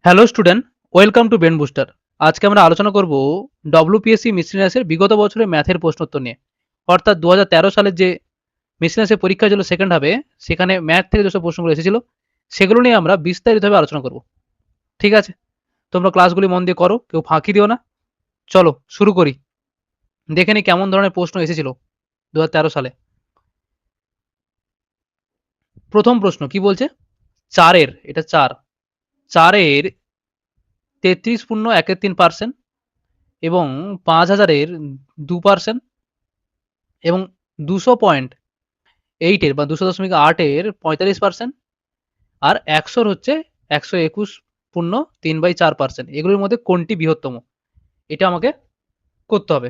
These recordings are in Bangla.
Hello student, welcome to brain booster. আজকে আমরা আলোচনা করব ডব্লিউপিএসসি মিসলিনিয়াসের বিগত বছরের ম্যাথের প্রশ্নোত্তর নিয়ে। অর্থাৎ 2013 সালের যে মিসলিনিয়াসের পরীক্ষা ছিল সেকেন্ড হাফে, সেখানে ম্যাথ থেকে যেসব প্রশ্নগুলো এসেছিল সেগুলো নিয়ে আমরা বিস্তারিতভাবে আলোচনা করব। ঠিক আছে? তোমরা ক্লাসগুলি মন দিয়ে করো, কেউ ফাঁকি দিও না। চলো শুরু করি। দেখে নি কেমন ধরনের প্রশ্ন এসেছিল 2013 সালে। প্রথম প্রশ্ন কি বলছে? চারের, এটা চারের 33.13% এবং 5000-এর 2% এবং 200.8-এর বা 200.8-এর 45% আর 100-র হচ্ছে 121.3/4%। এগুলোর মধ্যে কোনটি বৃহত্তম? এটা আমাকে করতে হবে,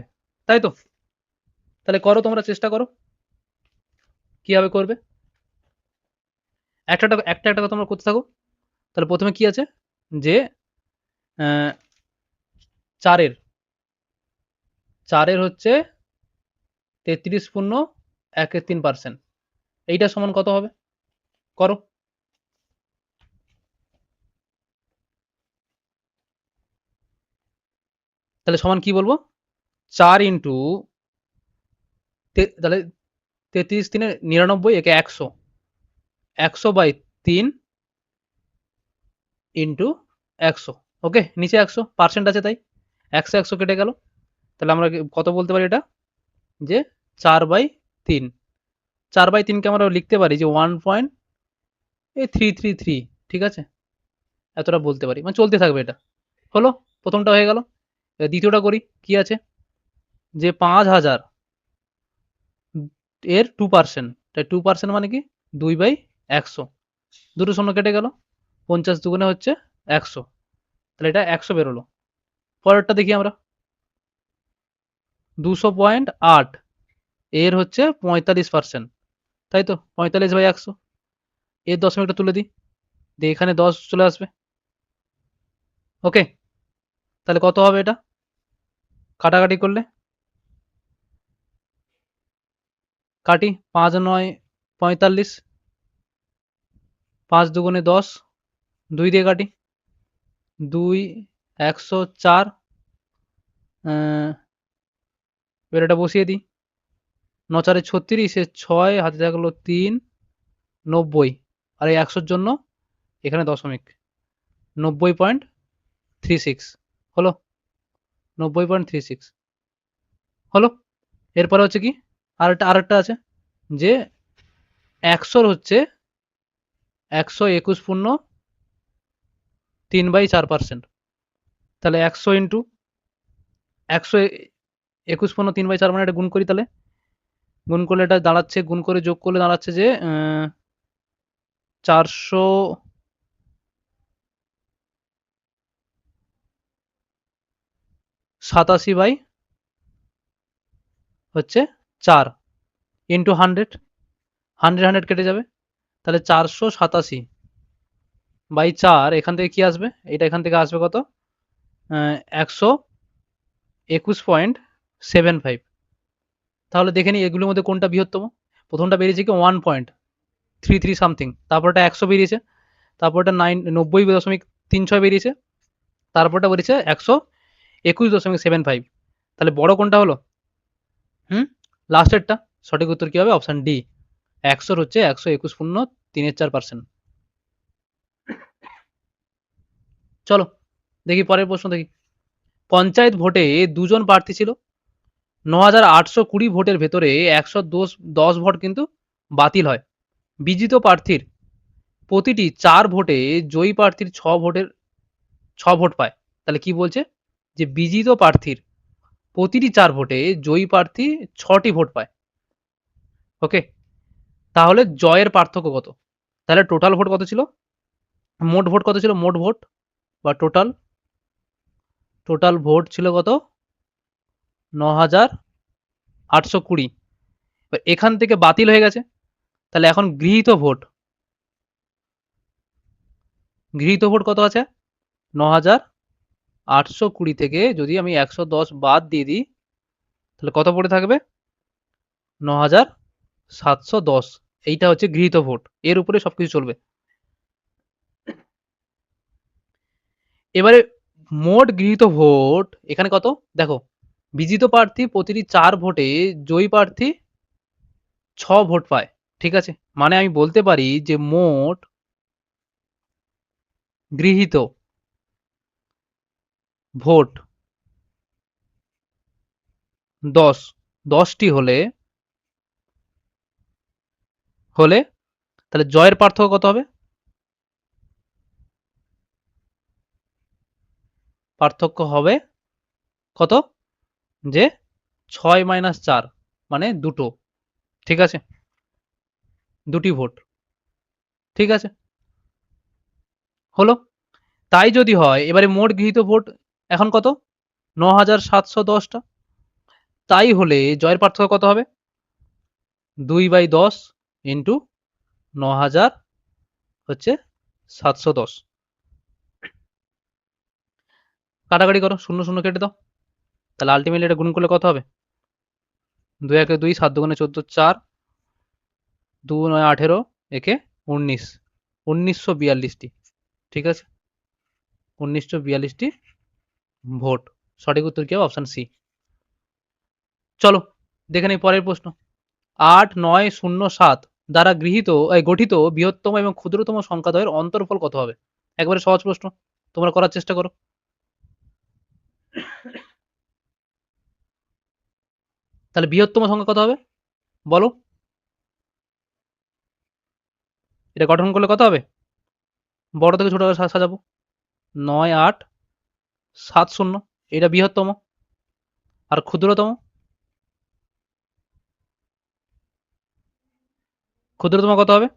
তাই তো? তাহলে করো, তোমরা চেষ্টা করো কিভাবে করবে। একটা একটা একটা তোমরা করতে থাকো। তাহলে প্রথমে কি আছে যে আহ, চারের চারের হচ্ছে 33.13%, এইটা সমান কত হবে? করো। তাহলে সমান কি বলবো? 4 ইন্টু তাহলে 33 3 99, একে 100, 100/3 ইন্টু 100। ওকে, নিচে 100% আছে তাই 100 কেটে গেল। তাহলে আমরা কত বলতে পারি এটা? যে 4/3। 4/3কে আমরা লিখতে পারি যে 1.333। ঠিক আছে, এতটা বলতে পারি, মানে চলতে থাকবে এটা। হলো, প্রথমটা হয়ে গেল। দ্বিতীয়টা করি। কি আছে যে 5000 এর 2%, তাই 2% মানে কি 2/100। দুটো শূন্য কেটে গেল, 50 দুগুণে হচ্ছে 100, তাহলে এটা 100 বেরোলো। পরেরটা দেখি আমরা। 200.8 এর হচ্ছে 45%, তাই তো 45/100। এর দশমিকটা তুলে দিই, দিয়ে এখানে 10 চলে আসবে। ওকে, তাহলে কত হবে এটা কাটাকাটি করলে? কাটি, 5 9 45, 5 দুগুণে 10, 2 দিয়ে কাটি, 2 104। এবার এটা বসিয়ে দিই, 9 4 36, 6 হাতে থাকলো 3, 90। আর এই 100-র জন্য এখানে দশমিক, 90.36 হলো, 90.36 হলো। এরপরে হচ্ছে কি, আরেকটা আছে যে 100-র হচ্ছে 121.3/4%। তাহলে 100 ইন্টু 121.3/4, মানে এটা গুণ করি। তাহলে গুণ করলে এটা দাঁড়াচ্ছে, গুণ করে যোগ করলে দাঁড়াচ্ছে যে 487 হচ্ছে 4 ইন্টু 100, 100 কেটে যাবে। তাহলে 487/4, এখান থেকে কি আসবে? এটা এখান থেকে আসবে কত? 121.75। তাহলে দেখে নিই এগুলোর মধ্যে কোনটা বৃহত্তম। প্রথমটা বেরিয়েছে কি 1.33 সামথিং, তারপরটা 100 বেরিয়েছে, তারপরটা 90.36 বেরিয়েছে, তারপরটা বেরিয়েছে 121.75। তাহলে বড় কোনটা হলো? হুম, লাস্টেরটা। সঠিক উত্তর কি হবে? অপশন ডি, 100-র হচ্ছে 121.34%। চলো দেখি পরের প্রশ্ন দেখি। পঞ্চায়েত ভোটে দুজন প্রার্থী ছিল, 9,820 ভোটের ভেতরে 110 ভোট কিন্তু বাতিল হয়। বিজিত প্রার্থীর প্রতিটি 4 ভোটে জয়ী প্রার্থীর 6 ভোট পায়। তাহলে কি বলছে যে বিজিত প্রার্থীর প্রতিটি 4 ভোটে জয়ী প্রার্থী 6টি ভোট পায়। ওকে, তাহলে জয়ের পার্থক্য কত? তাহলে টোটাল ভোট কত ছিল? মোট ভোট কত ছিল? মোট ভোট বা টোটাল ভোট ছিল কত? 9,820। এখান থেকে বাতিল হয়ে গেছে, তাহলে এখন গৃহীত ভোট কত আছে? 9,820 থেকে যদি আমি 110 বাদ দিয়ে দিই, তাহলে কত পড়ে থাকবে? 9,710। এইটা হচ্ছে গৃহীত ভোট, এর উপরে সবকিছু চলবে। এবারে মোট গৃহীত ভোট এখানে কত দেখো, বিজিত প্রার্থী প্রতিটি 4 ভোটে জয়ী প্রার্থী 6 ভোট পায়। ঠিক আছে, মানে আমি বলতে পারি যে মোট গৃহীত ভোট 10টি হলে তাহলে জয়ের পার্থক্য কত হবে? পার্থক্য হবে কত, যে 6 - 4 মানে দুটো। ঠিক আছে, দুটি ভোট। ঠিক আছে, হলো। তাই যদি হয় এবারে মোট গৃহীত ভোট এখন কত, ৯,৭১০টা। তাই হলে জয়ের পার্থক্য কত হবে, 2/10 ইন্টু 9,000 হচ্ছে 710। কাটাকাটি করো, শূন্য শূন্য কেটে দাও, তাহলে আলটিমেটলি এটা গুণ করলে কত হবে, 2 একে 2, 7 দুগুণে 14, 4, 2 9 18, একে 19, 1942টি। ঠিক আছে, 1942টি ভোট। সঠিক উত্তর কি হবে, অপশন সি। চলো দেখে নেই পরের প্রশ্ন। 8 9 0 7 দ্বারা গঠিত বৃহত্তম এবং ক্ষুদ্রতম সংখ্যাদ্বয়ের অন্তরফল কত হবে? একবারে সহজ প্রশ্ন, তোমরা করার চেষ্টা করো। তাহলে বৃহত্তম সংখ্যা কত হবে বলো, এটা গঠন করলে কত হবে, বড় থেকে ছোট সাজাবো, 9 8 7 0, এটা বৃহত্তম। আর ক্ষুদ্রতম কত হবে,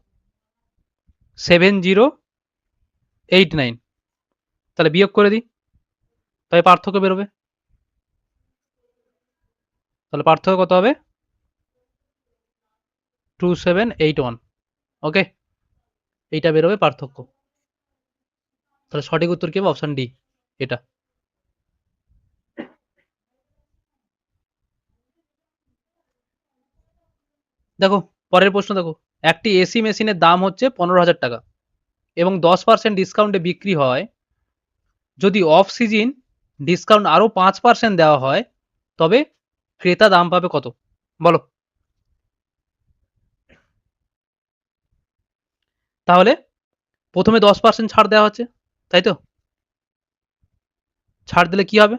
7089। তাহলে বিয়োগ করে দিই, তাই পার্থক্য বেরোবে। তাহলে পার্থক্য কত হবে, 2781। ওকে, এইটা বেরোবে পার্থক্য। তাহলে সঠিক উত্তর কি হবে, অপশন ডি এটা। দেখো পরের প্রশ্ন দেখো, একটি এসি মেশিনের দাম হচ্ছে 15,000 টাকা এবং 10% ডিসকাউন্টে বিক্রি হয়। যদি অফ সিজন ডিসকাউন্ট আরো 5% দেওয়া হয় তবে ক্রেতা দাম পাবে কত বলো। তাহলে প্রথমে 10% ছাড় দেওয়া হচ্ছে, তাই তো, ছাড় দিলে কি হবে,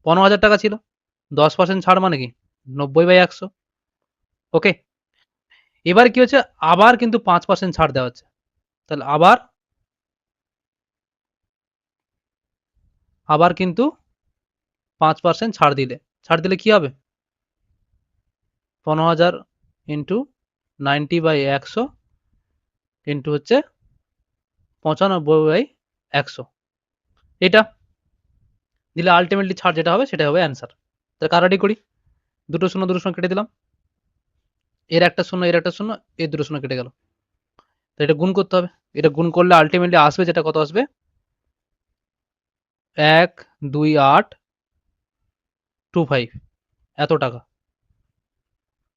15,000 টাকা ছিল, 10% ছাড় মানে কি 90/100। ওকে, এবার কি হচ্ছে, আবার কিন্তু 5% ছাড় দেওয়া হচ্ছে, তাহলে আবার কিন্তু 5% ছাড় দিলে কি হবে, 15,000 ইন্টু 90/100 ইন্টু হচ্ছে 95/100, এটা দিলে আলটিমেটলি ছাড় যেটা হবে সেটা হবে অ্যান্সার। তাহলে কারাটি করি, দুটো শূন্য কেটে দিলাম, এর একটা শূন্য এর একটা শূন্য, এর দুটো শূন্য কেটে গেল। তো এটা গুণ করতে হবে, এটা গুণ করলে আলটিমেটলি আসবে যেটা কত আসবে, 12825 এত টাকা।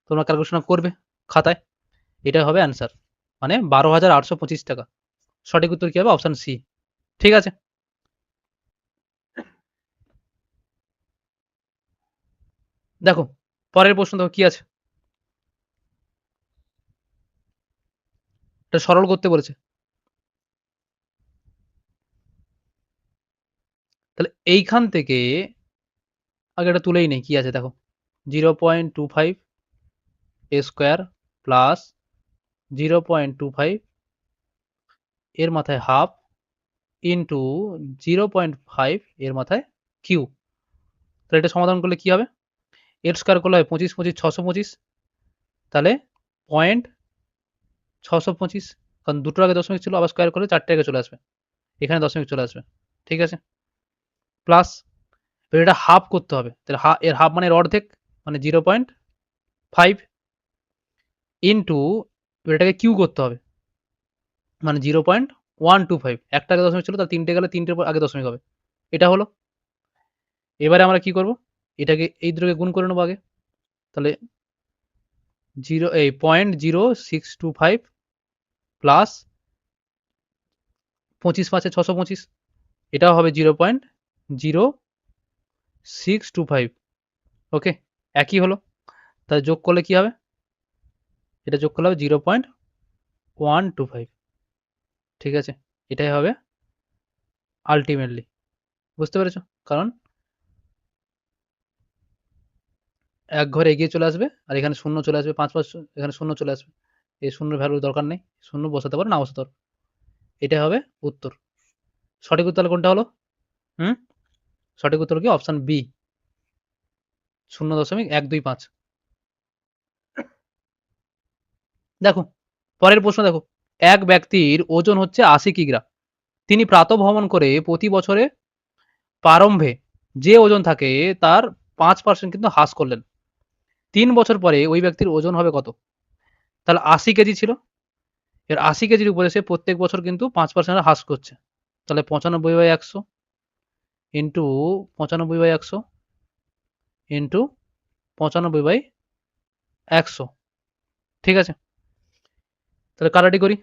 তোমরা ক্যালকুলেশন করবে খাতায়, এটা হবে অ্যান্সার, মানে 12,825 টাকা। সঠিক উত্তর কি হবে, অপশন সি। ঠিক আছে, দেখো পরের প্রশ্ন দেখো কি আছে, এটা সরল করতে বলেছে। তাহলে এইখান থেকে আগে এটা তুলেই নেই কি আছে, দেখো 0.25 এ স্কোয়ার প্লাস 0.25 এর মাথায় হাফ ইন্টু 0.5 এর মাথায় কিউ। তাহলে এটা সমাধান করলে কি হবে, এর স্কোয়ার করলে হয় 25 25 625, তাহলে 0.625, কারণ দুটোর আগে দশমিক ছিল, আবার স্কোয়ার করলে 4টে আগে চলে আসবে, এখানে দশমিক চলে আসবে। ঠিক আছে, প্লাস এটা হাফ করতে হবে, তাহলে এর হাফ মানে এর অর্ধেক, মানে 0.5 ইন্টু এটাকে কিউ করতে হবে, মানে 0.125, একটা আগে দশমিক ছিল, তার তিনটে গেলে তিনটের আগে দশমিক হবে, এটা হলো। এবারে আমরা কি করব, এটাকে এই দুটোকে গুণ করে নেবো আগে, তাহলে 0.0625 প্লাস 25 5 625, এটাও হবে 0.0625। ওকে, একই হলো। তাহলে যোগ করলে কি হবে? এটা যোগ করলে হবে 0.125। ঠিক আছে, এটাই হবে আলটিমেটলি। বুঝতে পেরেছো? কারণ এক ঘর এগিয়ে চলে আসবে আর এখানে শূন্য চলে আসবে, 5 এখানে শূন্য চলে আসবে। এই শূন্য ভ্যালুর দরকার নেই, শূন্য বসাতে পারো না বসাতে পারো। এটাই হবে উত্তর। সঠিক উত্তর কোনটা হলো? হুম, সঠিক উত্তর কি? Option B, 0.125। দেখো পরের প্রশ্ন দেখো, এক ব্যক্তির ওজন হচ্ছে 80 কিগ্রা। তিনি প্রাতঃভ্রমণ করে প্রতি বছরে প্রারম্ভে যে ওজন থাকে তার 5% কিন্তু হ্রাস করলেন। 3 বছর পরে ওই ব্যক্তির ওজন হবে কত? তাহলে 80 কেজি ছিল, এর 80 কেজির উপরে সে প্রত্যেক বছর কিন্তু 5% হ্রাস করছে। তাহলে 95/100 ইন্টু 95/100 ইন্টু 95/100। ঠিক আছে, তাহলে কাটাটি করি।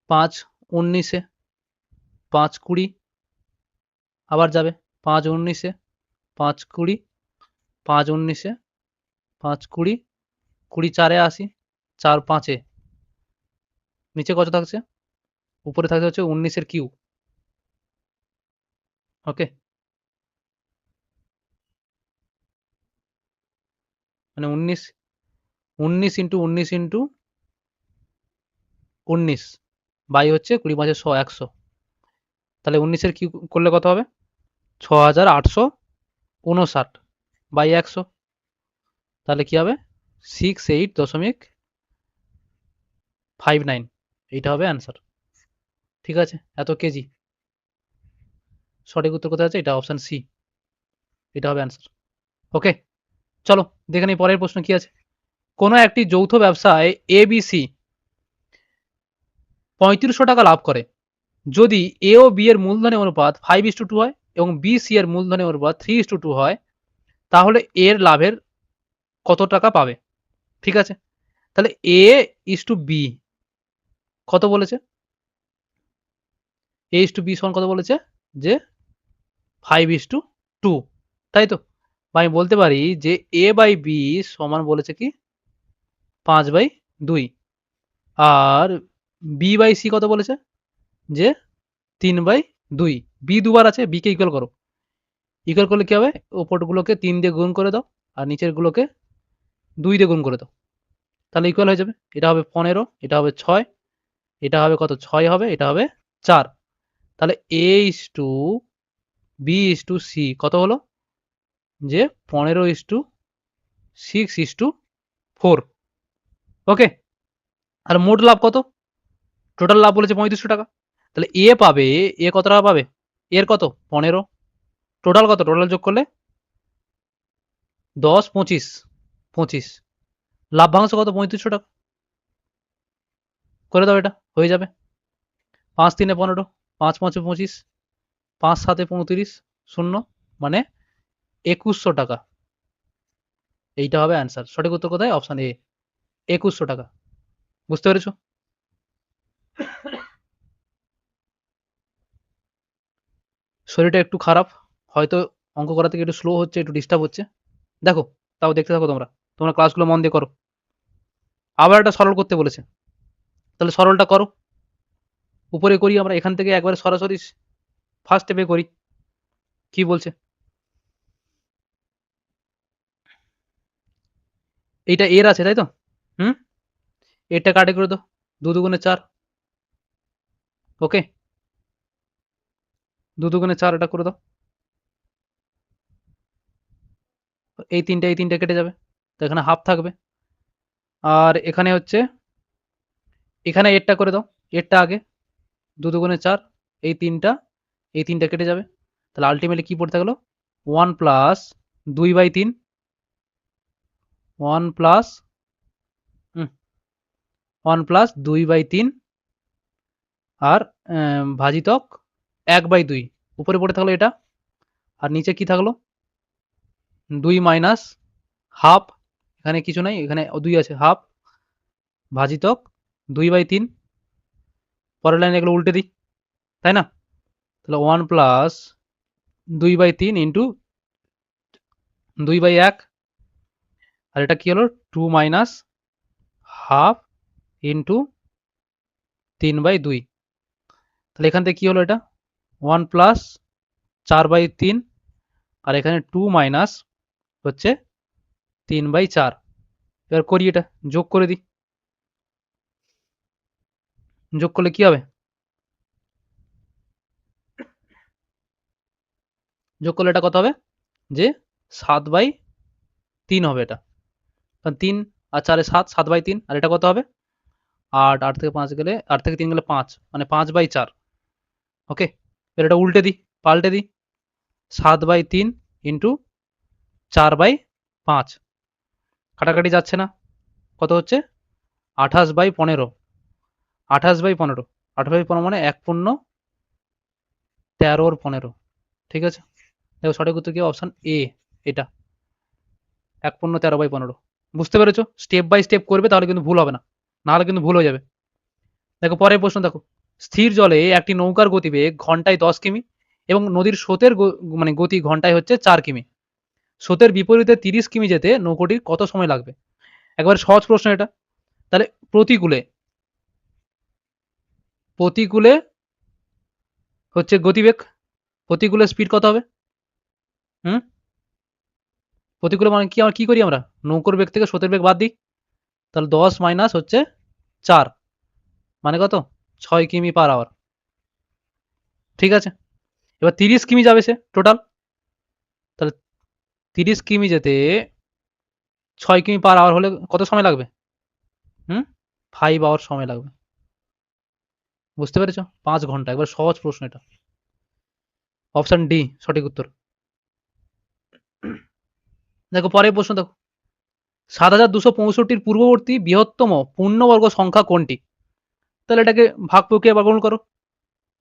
5 19, 5 20, আবার যাবে 5 19, 5 20, 5 19, 5 20, 20 4 80, 4 5, নিচে কত থাকছে? উপরে থাকছে হচ্ছে 19 কিউ। ওকে, মানে 19 19 ইন্টু 19 ইন্টু 19 বাই হচ্ছে 20 5 100 100। তাহলে 19 কিউ করলে কত হবে? 6859 বাই 100। তাহলে কি হবে? 68.59। এইটা হবে অ্যান্সার। ঠিক আছে, এত কেজি। সঠিক উত্তর কোথায় আছে? এটা অপশন সি, এটা হবে অ্যান্সার। ওকে, চলো দেখে নিই পরের প্রশ্ন কি আছে। কোনো একটি যৌথ ব্যবসায় এবিসি 3500 টাকা লাভ করে। যদি এ ও বি এর মূলধনের অনুপাত 5:2 হয় এবং বি সি এর মূলধনের অনুপাত 3:2 হয়, তাহলে এর লাভের কত টাকা পাবে? ঠিক আছে, তাহলে এ ইস টু বি কত বলেছে? এ ইস টু বি সমান কত বলেছে? যে 5:2, তাই তো? বা আমি বলতে পারি যে এ বাই বি সমান বলেছে কি 5/2, আর বি বাই সি কত বলেছে? যে 3/2। বি দুবার আছে, বি কে ইকুয়াল করো। ইকুয়াল করলে কি হবে? ওপরগুলোকে 3 দিয়ে গুণ করে দাও আর নিচের গুলোকে 2 দিয়ে গুণ করে দাও, তাহলে ইকুয়াল হয়ে যাবে। এটা হবে 15, এটা হবে 6, এটা হবে কত? 6 হবে, এটা হবে 4। তাহলে A is to B is to C কত হলো? যে 15:6:4। ওকে, আর মোট লাভ কত? টোটাল লাভ বলেছে 3500 টাকা। তাহলে এ পাবে, এ কত টাকা পাবে? এর কত? 15। টোটাল কত? টোটাল যোগ করলে 10 25 25। লাভ্যাংশ কত? 3500 টাকা। করে দাও, এটা হয়ে যাবে। 5 3 15, 5 5 25, 5 7 35, 0 মানে 2100 টাকা। এইটা হবে অ্যান্সার। সঠিক উত্তর কোথায়? অপশন এ, 2100 টাকা। বুঝতে পেরেছো? শরীরটা একটু খারাপ, হয়তো অঙ্ক করা থেকে একটু স্লো হচ্ছে, একটু ডিস্টার্ব হচ্ছে। দেখো, তাও দেখতে থাকো তোমরা, তোমরা ক্লাসগুলো মন দিয়ে করো। আবার একটা সরল করতে বলেছে, তাহলে সরলটা করো। উপরে করি আমরা, এখান থেকে একবারে সরাসরি ফার্স্ট স্টেপে করি। কি বলছে? এইটা এর আছে তাই তো? হুম, এটা কাটে করে দাও, 2 2 4। ওকে, 2 2 4 এটা করে দাও। এই তিনটা কেটে যাবে, তো এখানে হাফ থাকবে। আর এখানে হচ্ছে, এখানে এরটা করে দাও, এরটা আগে 2 2 4। এই তিনটা কেটে যাবে, তাহলে আলটিমেটলি কি পড়ে থাকলো? 1 প্লাস 2/3, 1 প্লাস 1 প্লাস 2/3 আর ভাজিতক 1/2 উপরে পড়ে থাকলো এটা। আর নিচে কি থাকলো? 2 মাইনাস হাফ, এখানে কিছু নাই, এখানে 2 আছে, হাফ ভাজিতক 2/3। পরের লাইনে এগুলো উল্টে দিই, তাই না? তাহলে 1 প্লাস 2/3 ইন্টু 2/1, আর এটা কি হলো 2 মাইনাস হাফ ইন্টু 3/2। তাহলে এখান থেকে কি হলো, এটা 1 প্লাস 4/3, আর এখানে 2 মাইনাস হচ্ছে 3/4। এবার করি, এটা যোগ করে দিই। যোগ করলে কি হবে? যোগ করলে এটা কত হবে, যে 7/3 হবে এটা। 3 আর 4 7, 7/3। আর এটা কত হবে? 8, 8 থেকে 5 গেলে, 8 থেকে 3 গেলে 5, মানে 5/4। ওকে, এবার এটা উল্টে দিই, পাল্টে দিই। 7/3 ইন্টু 4/5, কাটাকাটি যাচ্ছে না, কত হচ্ছে 28/15। 28/15, 28/15 মানে 1/13 ঠিক আছে। দেখো সঠিক উত্তর কি, অপশন এ, এটা 1/13/15। বুঝতে পেরেছো? স্টেপ বাই স্টেপ করবে, তাহলে কিন্তু ভুল হবে না, নাহলে কিন্তু ভুল হয়ে যাবে। দেখো পরের প্রশ্ন দেখো, স্থির জলে একটি নৌকার গতিবেগ ঘন্টায় 10 কিমি এবং নদীর স্রোতের মানে গতি ঘন্টায় হচ্ছে 4 কিমি। স্রোতের বিপরীতে 30 কিমি যেতে নৌকোটির কত সময় লাগবে? একবার সহজ প্রশ্ন এটা। তাহলে প্রতিকূলে, প্রতিকূলে হচ্ছে গতিবেগ, প্রতিকূলে স্পিড কত হবে? হুম, প্রতিকূলে মানে কি, আমরা কি করি, আমরা নৌকোর বেগ থেকে স্রোতের বেগ বাদ দিই। তাহলে 10 মাইনাস হচ্ছে 4, মানে কত 6 কিমি পার আওয়ার। ঠিক আছে, এবার 30 কিমি যাবে সে টোটাল, তাহলে 30 কিমি যেতে 6 কিমি পার আওয়ার হলে কত সময় লাগবে? 5 আওয়ার সময় লাগবে। বুঝতে পেরেছ? 5 ঘন্টা। একবার সহজ প্রশ্ন এটা, অপশন ডি সঠিক উত্তর। দেখো পরের প্রশ্ন দেখো, 7265 পূর্ববর্তী বৃহত্তম পূর্ণবর্গ সংখ্যা কোনটি? তাহলে এটাকে ভাগ প্রক্রিয়া ব্যবহার করো,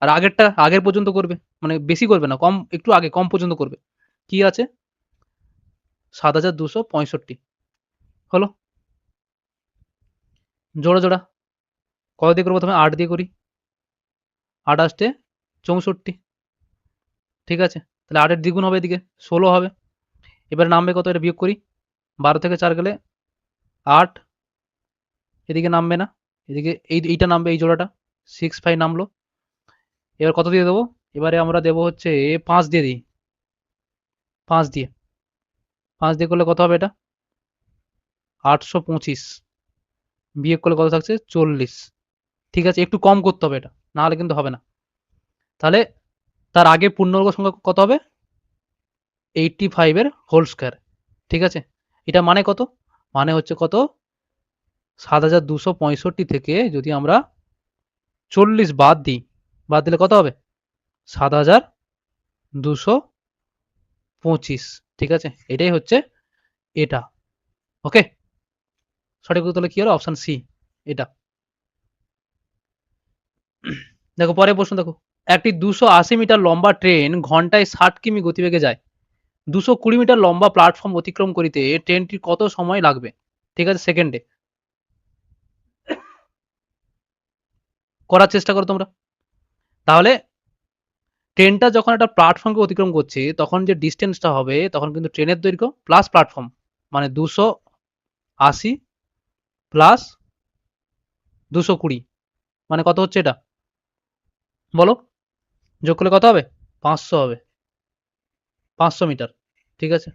আর আগেরটা আগের পর্যন্ত করবে, মানে বেশি করবে না, কম, একটু আগে কম পর্যন্ত করবে। কি আছে? 7265 হলো, জোড়া জোড়া কত দিয়ে করবো? প্রথমে 8 দিয়ে করি, 8 আসতে 64। ঠিক আছে, তাহলে 8-এর দ্বিগুণ হবে, এদিকে 16 হবে। এবারে নামবে কত, এটা বিয়োগ করি, 12 থেকে 4 গেলে 8, এদিকে নামবে না, এদিকে এইটা নামবে, এই জোড়াটা 65 নামলো। এবার কত দিয়ে দেবো? এবারে আমরা দেবো হচ্ছে 5 দিয়ে দিই, 5 দিয়ে, 5 দিয়ে করলে কত হবে, এটা 825, বিয়োগ করলে কত থাকছে 40। ঠিক আছে, একটু কম করতে হবে এটা, নাহলে কিন্তু হবে না। তাহলে তার আগে পূর্ণবর্গ সংখ্যা কত হবে? 85 এর হোল স্কয়ার। ঠিক আছে, এটা মানে কত? মানে হচ্ছে কত, 7265 থেকে যদি আমরা 40 বাদ দিই, বাদ দিলে কত হবে? 7225। ঠিক আছে, এটাই হচ্ছে এটা। ওকে, সঠিক উত্তর কি হলো? অপশন সি, এটা। দেখো পরের প্রশ্ন দেখো, একটি 280 মিটার লম্বা ট্রেন ঘন্টায় 60 কিমি গতিবেগে যায়। 220 মিটার লম্বা প্ল্যাটফর্ম অতিক্রম করিতে ট্রেনটির কত সময় লাগবে? ঠিক আছে, সেকেন্ডে করার চেষ্টা করো তোমরা। তাহলে ট্রেনটা যখন একটা প্ল্যাটফর্মকে অতিক্রম করছে, তখন যে ডিস্টেন্সটা হবে, তখন কিন্তু ট্রেনের দৈর্ঘ্য প্লাস প্ল্যাটফর্ম, মানে 280 প্লাস 220, মানে কত হচ্ছে এটা বলো? যোগ করলে কত হবে? 500 হবে, 500 মিটার। ঠিক আছে,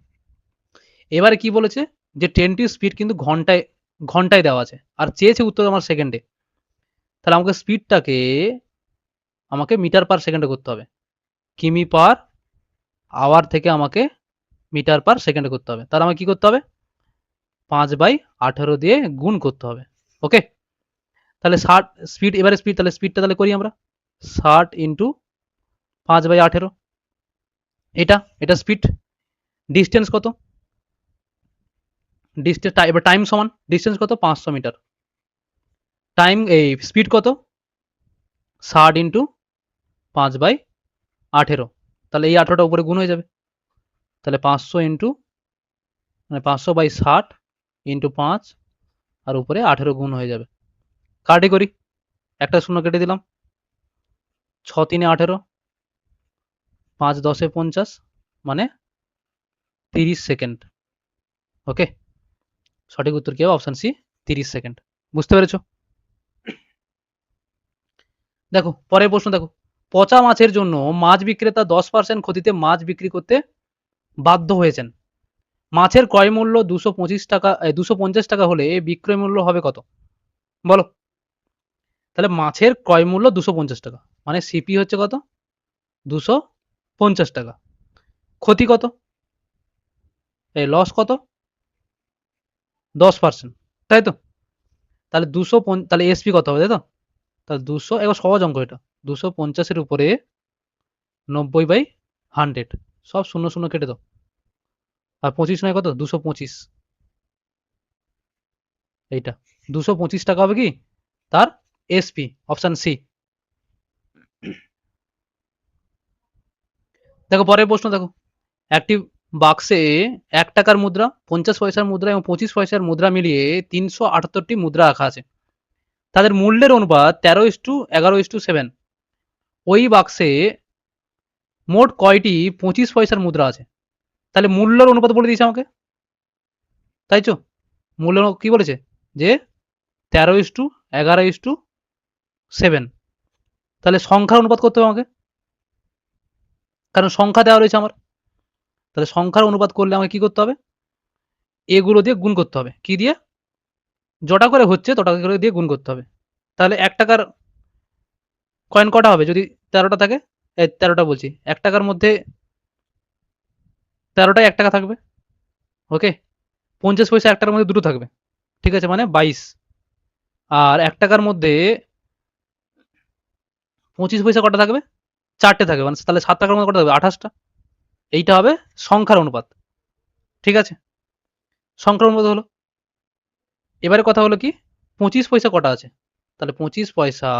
এবারে কি বলেছে, যে ট্রেনটির স্পিড কিন্তু ঘন্টায় ঘন্টায় দেওয়া আছে, আর চেয়েছে উত্তর আমার সেকেন্ডে। তাহলে আমাকে স্পিডটাকে আমাকে মিটার পার সেকেন্ডে করতে হবে, কিমি পার আওয়ার থেকে আমাকে মিটার পার সেকেন্ডে করতে হবে। তাহলে আমাকে কি করতে হবে? 5/18 দিয়ে গুণ করতে হবে। ওকে, তাহলে 60 স্পিড, এবারে স্পিড, তাহলে স্পিডটা তাহলে করি আমরা, 60 ইন্টু 5/18, এটা এটা স্পিড। ডিস্টেন্স কত? ডিস্টেন্স, এবার টাইম সমান ডিস্টেন্স কত, 500 মিটার। টাইম, এই স্পিড কত? 60 ইন্টু 5/18, তাহলে এই 18টা উপরে গুণ হয়ে যাবে। তাহলে 500 ইন্টু, মানে 500/60 ইন্টু 5 আর উপরে 18 গুণ হয়ে যাবে। কাটি করি, একটা শূন্য কেটে দিলাম, 6 3 18, 5 10 50, মানে 30 সেকেন্ড। ওকে, সঠিক উত্তর কি হবে? Option C, 30 second. বুঝতে পেরেছো? দেখো পরের প্রশ্ন দেখো, পচা মাছের জন্য মাছ বিক্রেতা 10% ক্ষতিতে মাছ বিক্রি করতে বাধ্য হয়েছেন। মাছের ক্রয় মূল্য 225 টাকা 250 টাকা হলে বিক্রয় মূল্য হবে কত? বলো। তাহলে মাছের ক্রয় মূল্য 250 টাকা, মানে সিপি হচ্ছে কত? 250 টাকা। ক্ষতি কত? এই লস কত? 10%, তাই তো? তাহলে 200, তাহলে এসপি কত হবে, তাই তো? তাহলে 200, এবার সহজ অঙ্ক এটা, 250 উপরে 90/100, সব শূন্য শূন্য কেটে দাও, আর 25 নয় কত? 225, এইটা 225 টাকা হবে কি তার এসপি, অপশন সি। দেখো পরের প্রশ্ন দেখো, একটি বাক্সে 1 টাকার মুদ্রা, 50 পয়সার মুদ্রা এবং 25 পয়সার মুদ্রা মিলিয়ে 378টি মুদ্রা রাখা আছে। তাদের মূল্যের অনুপাত 13:11:7। ওই বাক্সে মোট কয়টি 25 পয়সার মুদ্রা আছে? তাহলে মূল্যের অনুপাত বলে দিয়েছে আমাকে, তাই তো? মূল্য কি বলেছে? যে 13:11:7। তাহলে সংখ্যার অনুপাত করতে হবে আমাকে, কারণ সংখ্যা দেওয়া রয়েছে আমার। তাহলে সংখ্যার অনুপাত করলে আমাকে কি করতে হবে? এগুলো দিয়ে গুণ করতে হবে। কি দিয়ে? যটা করে হচ্ছে তটা করে দিয়ে গুণ করতে হবে। তাহলে 1 টাকার কয়েন কটা হবে যদি 13টা থাকে? 13টা বলছি, 1 টাকার মধ্যে 13টাই 1 টাকা থাকবে। ওকে, 50 পয়সা 1 টাকার মধ্যে দুটো থাকবে, ঠিক আছে, মানে 22। আর 1 টাকার মধ্যে 25 পয়সা কটা থাকবে? 4টে থাকবে, মানে তাহলে 7 টাকার মধ্যে কটা থাকবে? 28টা। এইটা হবে সংখ্যার অনুপাত, ঠিক আছে? সংখ্যার অনুপাত হলো। এবারে কথা হলো কি, 25 পয়সা কটা আছে? তাহলে 25 পয়সা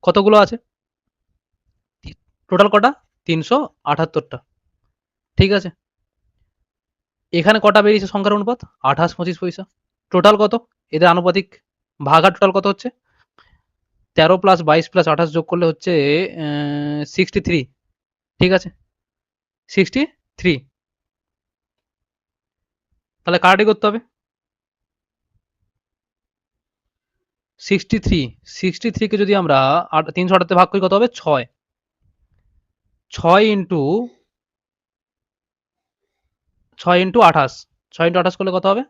কতগুলো আছে? টোটাল কটা? 378টা, ঠিক আছে। এখানে কটা বেরিয়েছে সংখ্যার অনুপাত? 28 25 পয়সা। টোটাল কত? এদের আনুপাতিক ভাগা টোটাল কত হচ্ছে? 13 প্লাস 22 প্লাস 28 যোগ করলে হচ্ছে 63, ঠিক আছে, 63। তাহলে কাটাকাটি করতে হবে। 63 কে যদি আমরা 308 তে ভাগ করি কত হবে? 6। 6 ইন্টু 28, 6 ইন্টু 28 করলে কত হবে?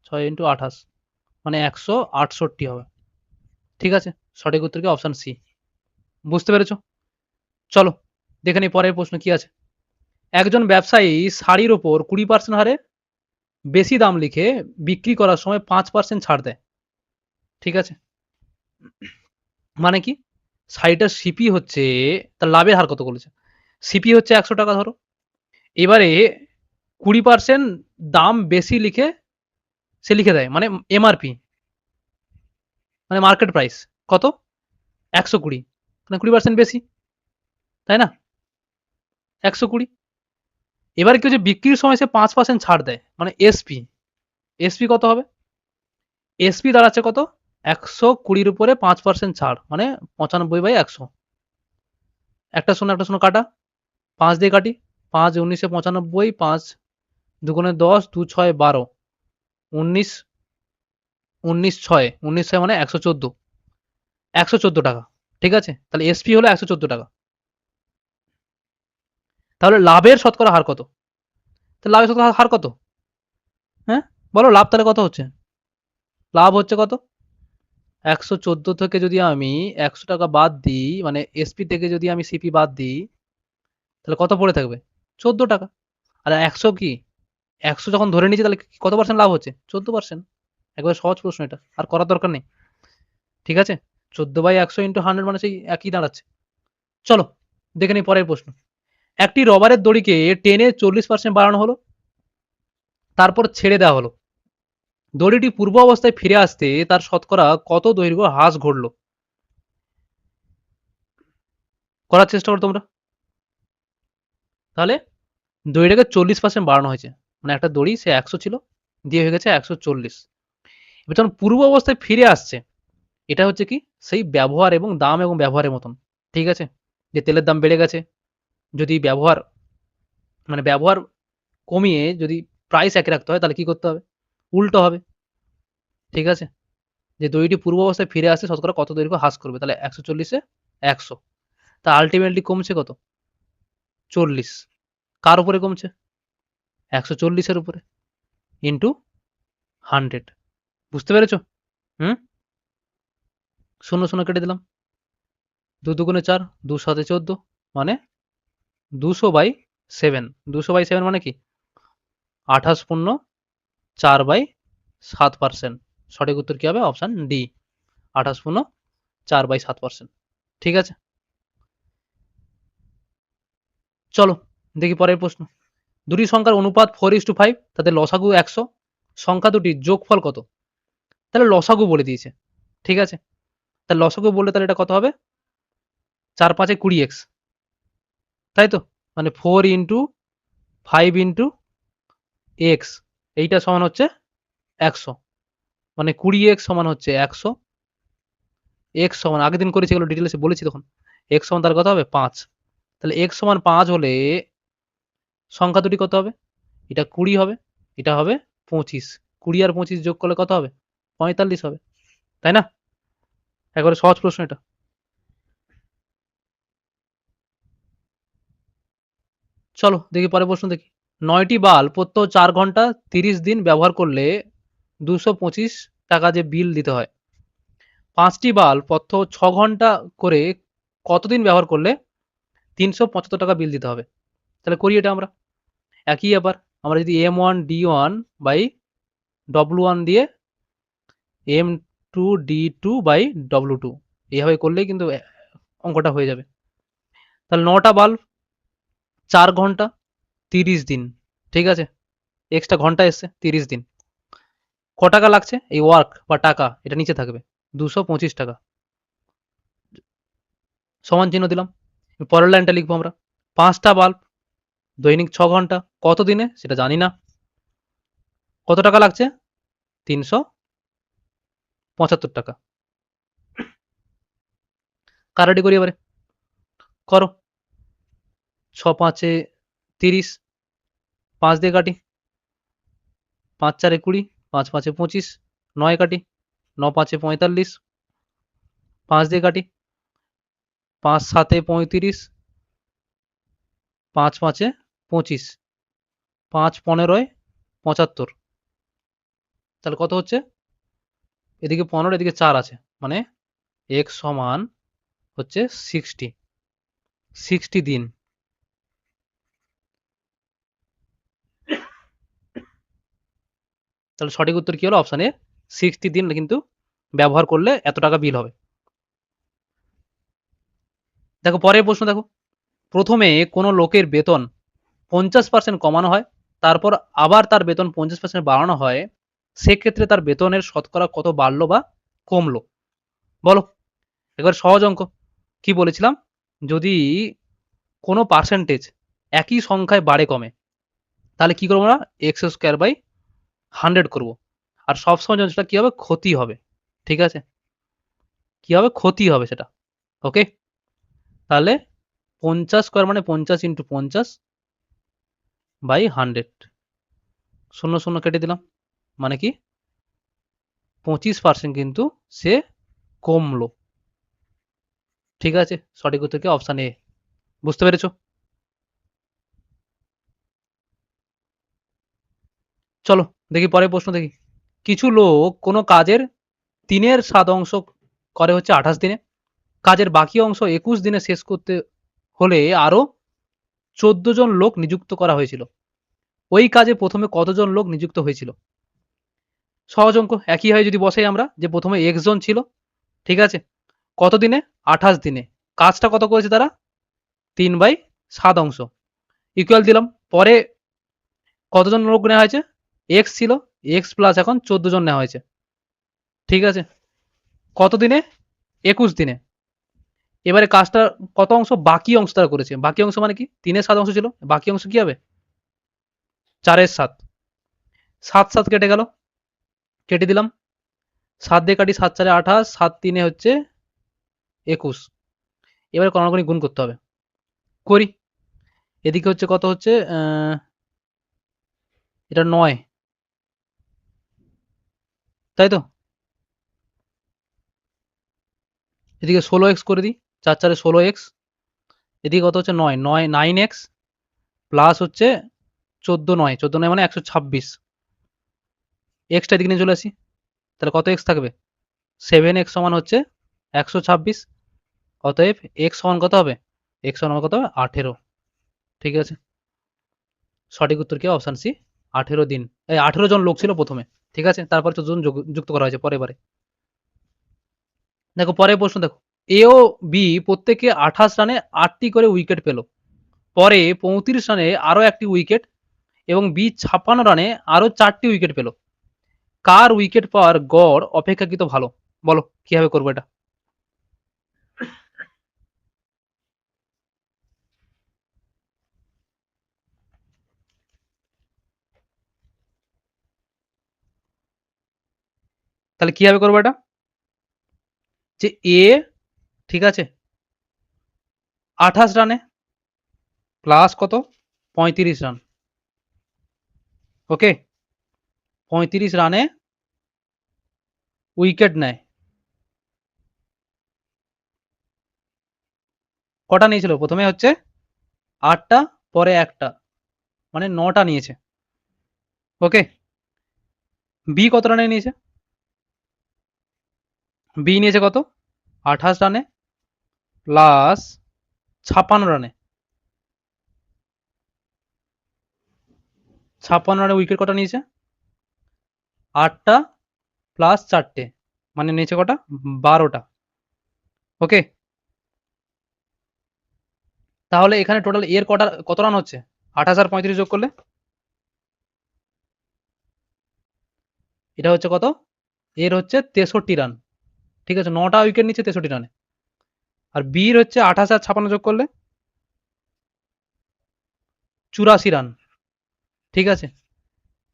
6 ইন্টু 28 মানে 168 হবে, ঠিক আছে। সঠিক উত্তর কি? Option C. বুঝতে পেরেছো? চলো দেখে নিই পরের প্রশ্ন কি আছে। একজন ব্যবসায়ী শাড়ির ওপর 20% হারে বেশি দাম লিখে বিক্রি করার সময় 5% ছাড় দেয়, ঠিক আছে। মানে কি? শাড়িটার সিপি হচ্ছে, তার লাভের হার কত বলেছে? সিপি হচ্ছে 100 টাকা ধরো, এবারে 20% দাম বেশি লিখে সে লিখে দেয়, মানে এমআরপি, মানে মার্কেট প্রাইস কত? 120, মানে 20% বেশি, তাই না? 120। এবারে কেউ যে বিক্রির সময় সে 5% ছাড় দেয়, মানে এসপি, এসপি কত হবে? এসপি দাঁড়াচ্ছে কত? 120 উপরে 5% ছাড়, মানে 95/100। একটা শূন্য একটা শূন্য কাটা, 5 দিয়ে কাটি, 5 1995, 5 দুগুণে 10, 2 6 12, 19 19 6, 19 6 মানে 114, 114 টাকা, ঠিক আছে। তাহলে এসপি হলো 114 টাকা। তাহলে লাভের শতকরা হার কত? তাহলে লাভের শতকরা হার কত? হ্যাঁ, বলো লাভ তাহলে কত হচ্ছে? লাভ হচ্ছে কত? 114 থেকে যদি আমি 100 টাকা বাদ দিই, মানে এসপি থেকে যদি আমি সিপি বাদ দিই, তাহলে কত পড়ে থাকবে? 14 টাকা। আর 100 কি, 100 যখন ধরে নিচ্ছি তাহলে কত পার্সেন্ট লাভ হচ্ছে? 14%। একবার সহজ প্রশ্ন এটা, আর করার দরকার নেই, ঠিক আছে। 14/100 ইন্টু 100 মানে সেই একই দাঁড়াচ্ছে। চলো দেখে নিই পরের প্রশ্ন। একটি রবারের দড়িকে টেনে 40% বাড়ানো হলো, তারপর ছেড়ে দেওয়া হলো। দড়িটি পূর্ব অবস্থায় ফিরে আসতে তার শতকরা কত দৈর্ঘ্য হ্রাস ঘটল? করার চেষ্টা করো তোমরা। তাহলে দড়িটাকে 40% বাড়ানো হয়েছে, মানে একটা দড়ি সে 100 ছিল, দিয়ে হয়ে গেছে 140। এবার যখন পূর্ব অবস্থায় ফিরে আসছে, এটা হচ্ছে কি সেই ব্যবহার এবং দাম এবং ব্যবহারের মতন, ঠিক আছে? যে তেলের দাম বেড়ে গেছে, যদি ব্যবহার মানে ব্যবহার কমিয়ে যদি প্রাইস একই রাখতে হয় তাহলে কি করতে হবে? উল্টো হবে, ঠিক আছে? যে দড়িটি পূর্ব অবস্থায় ফিরে আসছে শতকরা কত দৈর্ঘ্য হ্রাস করবে, তাহলে 140 এ 100, তা আলটিমেটলি কমছে কত? 40। কার উপরে কমছে? 140 এর উপরে, ইন্টু 100। বুঝতে পেরেছো? হুম? শূন্য শূন্য কেটে দিলাম, 2 দুগুণে 4, 2 7 14, মানে 200/7। 200/7 মানে কি? 28 পূর্ণ 4/7%। সঠিক উত্তর কি হবে? অপশন ডি, 28 পূর্ণ 4/7%। ঠিক আছে, চলো দেখি পরের প্রশ্ন। দুটি সংখ্যার অনুপাত 4:5, তাদের লসাগু 100, সংখ্যা দুটির যোগফল কত? তাহলে লসাগু বলে দিয়েছে, ঠিক আছে? তাহলে লসাগু বললে তাহলে এটা কত হবে? 4 5 20x, তাই তো? মানে 4 ইন্টু 5 ইন্টু এক্স, এইটা সমান হচ্ছে 100, মানে 20x সমান হচ্ছে 100, x সমান আগের দিন করেছি, এগুলো ডিটেলসে বলেছি তখন। x সমান তার কত হবে? 5। তাহলে x সমান 5 হলে সংখ্যা দুটি কত হবে? এটা 20 হবে, এটা হবে 25। 20 আর 25 যোগ করলে কত হবে? 45 হবে, তাই না? একবারে সহজ প্রশ্ন এটা। চলো দেখি পরের প্রশ্ন দেখি। 9টি বাল্ব প্রত্যহ 4 ঘন্টা 30 দিন ব্যবহার করলে 225 টাকা যে বিল দিতে হয়, 5টি বাল্ব প্রত্যহ 6 ঘন্টা করে কতদিন ব্যবহার করলে 375 টাকা বিল দিতে হবে? তাহলে করি এটা আমরা। একই ব্যাপার, আমরা যদি M1 D1 বাই W1 দিয়ে M2 D2 বাই W2 এইভাবে করলেই কিন্তু অঙ্কটা হয়ে যাবে। তাহলে 9টা বাল্ব 4 ঘন্টা 30 দিন, ঠিক আছে? এক্সট্রা ঘন্টা এসছে 30 দিন। ক টাকা লাগছে? এই ওয়ার্ক বা টাকা এটা নিচে থাকবে, 225 টাকা। সমান চিহ্ন দিলাম। পরের লাইনটা লিখবো আমরা। 5টা বাল্ব দৈনিক 6 ঘন্টা কত দিনে সেটা জানি না। কত টাকা লাগছে? 375 টাকা। কাটাটি করি এবারে, করো। 6 5 30, 5 দিয়ে কাটি, 5 4 20, 5 5 25, 9 কাটি, 9 5 45, 5 দিয়ে কাটি, 5 7 35, 5 5 25, 5 15 75। তাহলে কত হচ্ছে? এদিকে 15 এদিকে 4 আছে, মানে x সমান হচ্ছে 60 দিন। তাহলে সঠিক উত্তর কি হলো? অপশন এ 60 দিন কিন্তু ব্যবহার করলে এত টাকা বিল হবে। দেখো পরের প্রশ্ন দেখো। প্রথমে কোনো লোকের বেতন 50% কমানো হয়, তারপর আবার তার বেতন 50% বাড়ানো হয়, সেক্ষেত্রে তার বেতনের শতকরা কত বাড়লো বা কমলো? বলো। এবার সহজ অঙ্ক। কি বলেছিলাম? যদি কোনো পার্সেন্টেজ একই সংখ্যায় বাড়ে কমে, তাহলে কি করবো না? এক্স স্কোয়ার বাই 100 করবো। আর সবসময় সেটা কি হবে? ক্ষতি হবে, ঠিক আছে? কি হবে? ক্ষতি হবে সেটা, ওকে? তাহলে 50 স্কোয়ার মানে 50 ইন্টু 50 বাই 100, শূন্য শূন্য কেটে দিলাম, মানে কি 25% কিন্তু সে কমলো, ঠিক আছে? সঠিক উত্তর কি? Option A. বুঝতে পেরেছো? চলো দেখি পরের প্রশ্ন দেখি। কিছু লোক কোনো কাজের 3/7 করে হচ্ছে 28 দিনে, কাজের বাকি অংশ 21 দিনে শেষ করতে হলে আরো 14 জন লোক নিযুক্ত করা হয়েছিল। ওই কাজে প্রথমে কতজন লোক নিযুক্ত হয়েছিল? সহজ অঙ্ক, একই হয় যদি বসাই আমরা, যে প্রথমে x জন ছিল, ঠিক আছে? কত দিনে? 28 দিনে। কাজটা কত করেছে তারা? 3/7 ইকুয়াল দিলাম। পরে কতজন লোক নেওয়া হয়েছে? x ছিল, x প্লাস এখন 14 জন নেওয়া হয়েছে, ঠিক আছে? কত দিনে? 21 দিনে। এবারে কাজটা কত অংশ? বাকি অংশ তারা করেছে। বাকি অংশ মানে কি? 3/7 ছিল, বাকি অংশ কি হবে? 4-এর 7, 7 কেটে গেল, কেটে দিলাম, 7 দিয়ে কাটি, 7 4 28, 7 3 হচ্ছে 21। এবারে কর্ণাগণিক গুণ করতে হবে, করি। এদিকে হচ্ছে কত হচ্ছে, এটা 9, তাই তো? এদিকে 16x করে দিই, 4 4 16x, এদিকে কত হচ্ছে 9 9 9x প্লাস হচ্ছে 14 9 14 9 মানে 126, এক্সটা এদিকে নিয়ে চলে আসি, তাহলে কত এক্স থাকবে, 7x সমান হচ্ছে 126, অতএব x সমান কত হবে, x সমান কত হবে 18। ঠিক আছে, সঠিক উত্তর কি, অপশন সি 18 দিন, এই 18 জন লোক ছিল প্রথমে, ঠিক আছে, তারপর 14 জন যুক্ত করা হয়েছে পরে বারে। দেখো পরের প্রশ্ন দেখো, এ ও বি প্রত্যেকে 28 রানে 8টি করে উইকেট পেল, পরে 35 রানে আরো একটি উইকেট এবং বি 56 রানে আরো 4টি উইকেট পেল, কার উইকেট পাওয়ার গড় অপেক্ষাকৃত ভালো, বলো কিভাবে করবো এটা। তাহলে কিভাবে করবো এটা, যে এ, ঠিক আছে, 28 রানে প্লাস কত, 35 রান, ওকে, 35 রানে উইকেট নেয়, কটা নিয়েছিল প্রথমে হচ্ছে 8টা, পরে একটা, মানে 9টা নিয়েছে, ওকে। বি কত রানে নিয়েছে, বি নিয়েছে কত, 28 রানে প্লাস 56 রানে, 56 রানে উইকেট কটা নিয়েছে, 8টা প্লাস 4টে, মানে নিয়েছে কটা, 12টা, ওকে। তাহলে এখানে টোটাল এর কটা কত রান হচ্ছে, 28 আর 35 যোগ করলে এটা হচ্ছে কত, এর হচ্ছে 63 রান, ঠিক আছে, 9টা উইকেট নিচ্ছে 63 রানে, আর বির হচ্ছে 28 আর 56 যোগ করলে 84 রান, ঠিক আছে,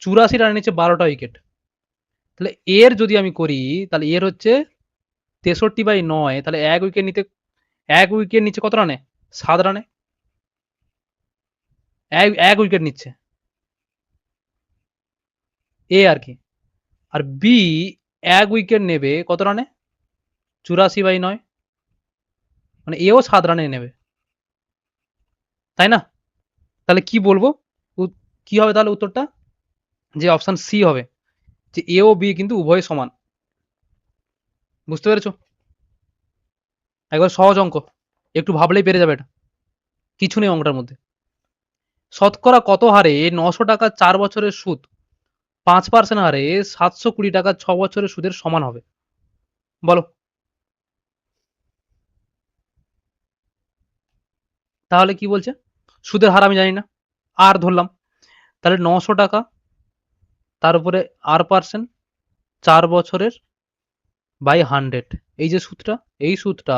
84 রানে নিচ্ছে 12টা উইকেট, তাহলে এর যদি আমি করি, তাহলে এর হচ্ছে 63/9, তাহলে এক উইকেট নিচ্ছে কত রানে, 7 রানে, এক উইকেট নিচ্ছে এ আর কি, আর বি এক উইকেট নেবে কত রানে, 84/9, মানে এও 7 রানে নেবে, তাই না? তাহলে কি বলবো, কি হবে তাহলে উত্তরটা, যে অপশন সি হবে, যে এ ও বি কিন্তু উভয় সমান, বুঝতে পেরেছো? একবার সহজ অঙ্ক, একটু ভাবলেই পেরে যাবে এটা, কিছু নেই অঙ্কটার মধ্যে। শতকরা কত হারে 900 টাকা 4 বছরের সুদ 5% হারে 720 টাকা 6 বছরের সুদের সমান হবে, বলো। তাহলে কি বলছে, সুদের হার আমি জানি না, আর ধরলাম, তাহলে 900 টাকা, তার উপরে আর পার্সেন্ট, 4 বছরের বাই 100, এই যে সুদটা, এই সুদটা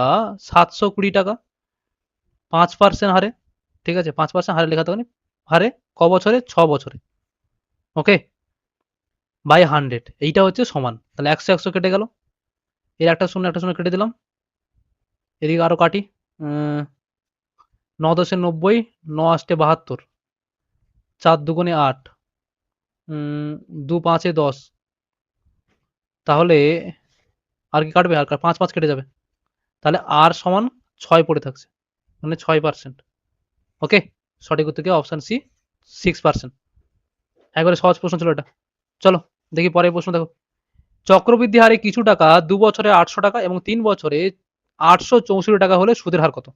720 টাকা 5% হারে, ঠিক আছে, 5% হারে লেখা থাকবে, হারে ক বছরে, 6 বছরে, ওকে, বাই 100, এইটা হচ্ছে সমান, তাহলে 100 100 কেটে গেল, এর একটা শূন্য কেটে দিলাম, এদিকে আরো কাটি, 9 10 90, 9 8 72, 4 2 8, 2 5 10, তাহলে আর কি কাটবে, আর 5 5 কেটে যাবে, তাহলে আর সমান 6 পড়ে থাকছে, মানে 6%, ওকে। সঠিক উত্তর কি, অপশন সি 6%। একবারে সহজ প্রশ্ন ছিল এটা। চলো দেখি পরের প্রশ্ন দেখো, চক্রবৃদ্ধি হারে কিছু টাকা 2 বছরে 800 টাকা এবং 3 বছরে 864 টাকা হলে সুদের হার কত,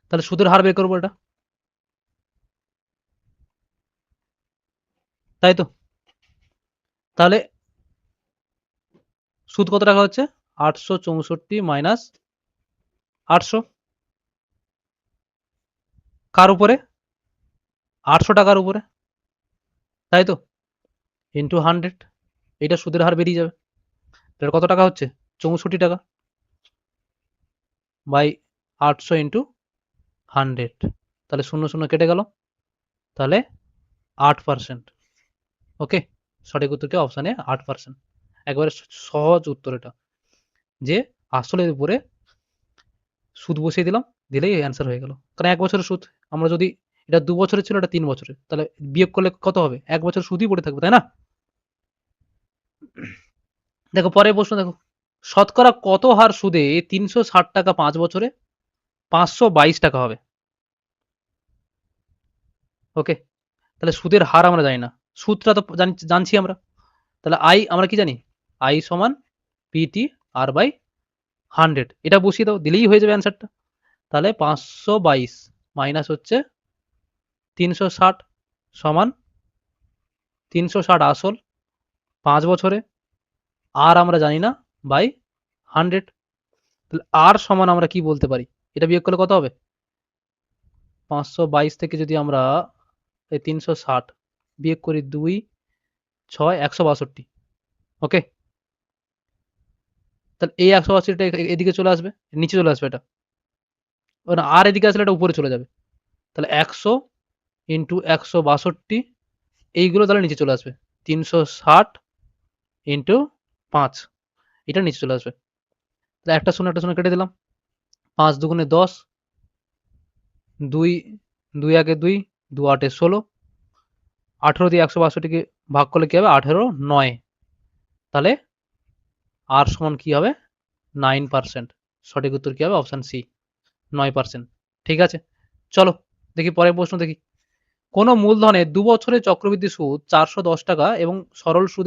তাহলে সুদের হার বের করবো এটা, তাই তো? তাহলে সুদ কত টাকা হচ্ছে, 864 মাইনাস 800, কার উপরে, 800 টাকার উপরে, তাই তো, ইন্টু 100, এটা সুদের হার বেরিয়ে যাবে, তাহলে কত টাকা হচ্ছে, 64 টাকা বাই 800 ইন্টু 100, তাহলে 0 0 কেটে গেল, তাহলে 8%। ওকে, সঠিক উত্তর কি অপশন এ 8%। একবারে সহজ উত্তর এটা, যে আসলের উপরে সুদ বসিয়ে দিলাম, দিলেই অ্যান্সার হয়ে গেল। কারণ 1 বছরের সুদ, আমরা যদি এটা 2 বছরের ছিল, এটা 3 বছরের, তাহলে বিয়োগ করলে কত হবে? 1 বছর সুদই পড়ে থাকবে, তাই না? দেখো পরের প্রশ্ন দেখো, শতকরা কত হার সুদে 360 টাকা 5 বছরে 522 টাকা হবে? ওকে, তাহলে সুদের হার আমরা জানি না, সুদটা তো জানছি আমরা। তাহলে আই আমরা কি জানি? আই সমান পিটি আর বাই 100, এটা বসিয়ে দাও, দিলেই হয়ে যাবে অ্যান্সারটা। তাহলে 522 মাইনাস হচ্ছে 360 সমান 360 আসল 5 বছরে, আর আমরা জানি না, বাই 100। তাহলে আর সমান আমরা কি বলতে পারি? এটা বিয়োগ করলে কত হবে? 522 থেকে যদি আমরা এই 360 বিয়োগ করি, 2 6 162। ওকে, তাহলে এই 182টা এদিকে চলে আসবে, নিচে চলে আসবে এটা, আর এদিকে আসলে এটা উপরে চলে যাবে। তাহলে 100 ইন্টু 162, এইগুলো তাহলে নিচে চলে আসবে, 360 ইন্টু 5, এটা নিচে চলে আসবে। তাহলে একটা শূন্য কেটে দিলাম, 5 দুগুণে 10, 2 2 একে 2, 2 8 16, 18 দিয়ে 162কে ভাগ করলে কি হবে? 18 9। তাহলে আর সমান কি হবে? 9%। সঠিক উত্তর কি হবে? Option C, 9%। ঠিক আছে, চলো দেখি পরের প্রশ্ন দেখি। কোন মূলধনের 2 বছরের চক্রবৃদ্ধি সুদ 410 টাকা এবং সরল সুদ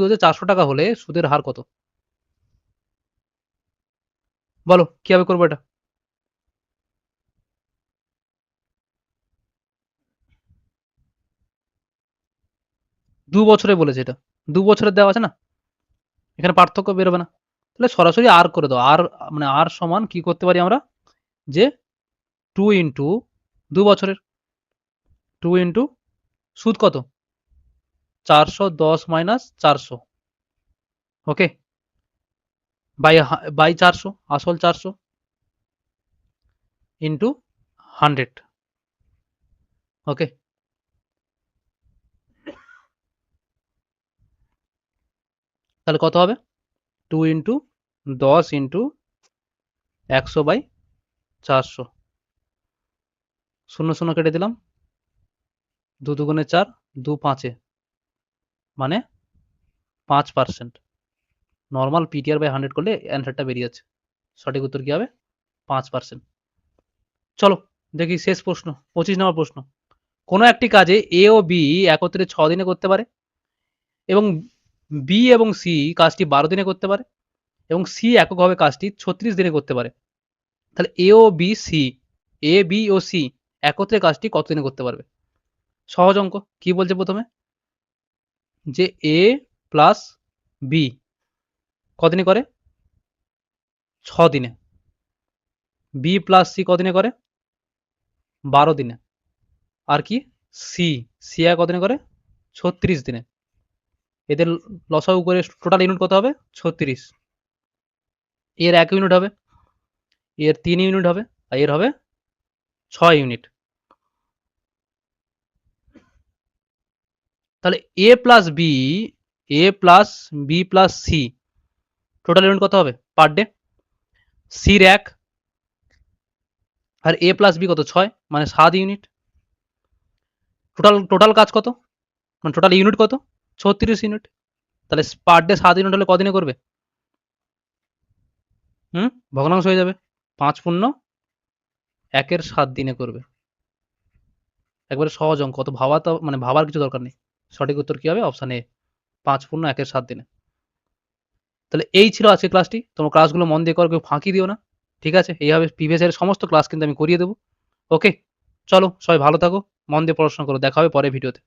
হচ্ছে 400 টাকা হলে সুদের হার কত? বলো কিভাবে করবো এটা? 2 বছরে বলেছে এটা, 2 বছরের দেওয়া আছে না, এখানে পার্থক্য বেরোবে না। তাহলে সরাসরি আর করে দাও, আর মানে আর সমান কি করতে পারি আমরা, যে 2 ইন্টু 2 বছরের, 2 ইন্টু সুদ কত? 410 মাইনাস 400। ওকে, বাই 400 আসল 400 ইন্টু 100। ওকে, তাহলে কত হবে? 2 ইন্টু 10 ইন্টু 100 বাই 400, শূন্য শূন্য কেটে দিলাম, 2 দুগুণে 4, 2 5-এ, মানে 5%। নর্মাল পিটিআর বাই 100 করলে অ্যান্সারটা বেরিয়ে যাচ্ছে, সঠিক উত্তর কি হবে? 5%। চলো দেখি শেষ প্রশ্ন, 25 নম্বর প্রশ্ন। কোনো একটি কাজে এ ও বি একত্রে 6 দিনে করতে পারে, এবং বি এবং সি কাজটি 12 দিনে করতে পারে, এবং সি এককভাবে কাজটি 36 দিনে করতে পারে। তাহলে এ বি ও সি একত্রে কাজটি কত দিনে করতে পারবে? সহজ অঙ্ক। কি বলছে প্রথমে? যে এ প্লাস বি কদিনে করে? 6 দিনে। বি প্লাস সি কদিনে করে? 12 দিনে। আর কি? সি, সি কদিনে করে? 36 দিনে। এদের লসাগু করে টোটাল ইউনিট কত হবে? 36। এর 1 ইউনিট হবে, এর 3 ইউনিট হবে, আর এর হবে 6 ইউনিট। তাহলে A plus B plus C total unit কত হবে পার ডে? সির 1 আর এ প্লাস বি কত? 6, মানে 7 ইউনিট। টোটাল কাজ কত, মানে টোটাল ইউনিট কত? 36 ইউনিট। তাহলে পার ডে 7 ইউনিট হলে কদিনে করবে? ভগ্নাংশ হয়ে যাবে, 5 পূর্ণ 1-এর 7 দিনে করবে। একবারে সহজ অঙ্ক, অত মানে ভাবার কিছু দরকার নেই। সঠিক উত্তর কি হবে? অপশন এ, 5 পূর্ণ 1-এর 7 দিনে। তাহলে এই ছিল আজকের ক্লাসটি। তোমার ক্লাসগুলো মন দিয়ে করো, কেউ ফাঁকি দিও না। ঠিক আছে, এইভাবে প্রিভিয়াস এর সমস্ত ক্লাস কিন্তু আমি করিয়ে দেবো। ওকে, চলো সবাই ভালো থাকো, মন দিয়ে পড়াশোনা করো, দেখা হবে পরের ভিডিওতে।